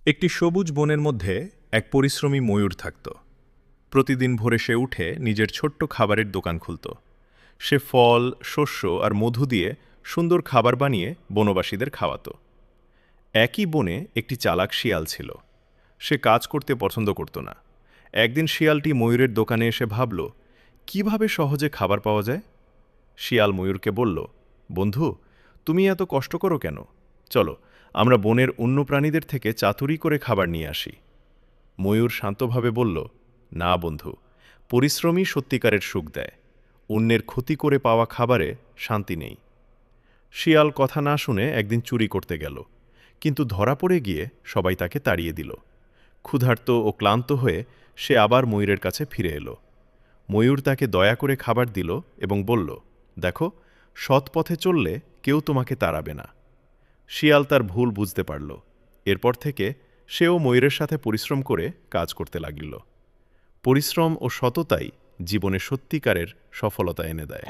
একটি সবুজ বনের মধ্যে এক পরিশ্রমী ময়ূর থাকত। প্রতিদিন ভোরে সে উঠে নিজের ছোট্ট খাবারের দোকান খুলত। সে ফল, শস্য আর মধু দিয়ে সুন্দর খাবার বানিয়ে বনবাসীদের খাওয়াত। একই বনে একটি চালাক শিয়াল ছিল। সে কাজ করতে পছন্দ করত না। একদিন শিয়ালটি ময়ূরের দোকানে এসে ভাবল, কিভাবে সহজে খাবার পাওয়া যায়। শিয়াল ময়ূরকে বলল, বন্ধু, তুমি এত কষ্ট করো কেন? চলো, আমরা বনের অন্য প্রাণীদের থেকে চাতুরি করে খাবার নিয়ে আসি। ময়ূর শান্তভাবে বলল, না বন্ধু, পরিশ্রমই সত্যিকারের সুখ দেয়। অন্যের ক্ষতি করে পাওয়া খাবারে শান্তি নেই। শিয়াল কথা না শুনে একদিন চুরি করতে গেল, কিন্তু ধরা পড়ে গিয়ে সবাই তাকে তাড়িয়ে দিল। ক্ষুধার্ত ও ক্লান্ত হয়ে সে আবার ময়ূরের কাছে ফিরে এলো। ময়ূর তাকে দয়া করে খাবার দিল এবং বলল, দেখো, সৎ পথে চললে কেউ তোমাকে তাড়াবে না। শিয়াল তার ভুল বুঝতে পারল। এরপর থেকে সেও ময়ূরের সাথে পরিশ্রম করে কাজ করতে লাগল। পরিশ্রম ও সততাই জীবনে সত্যিকারের সফলতা এনে দেয়।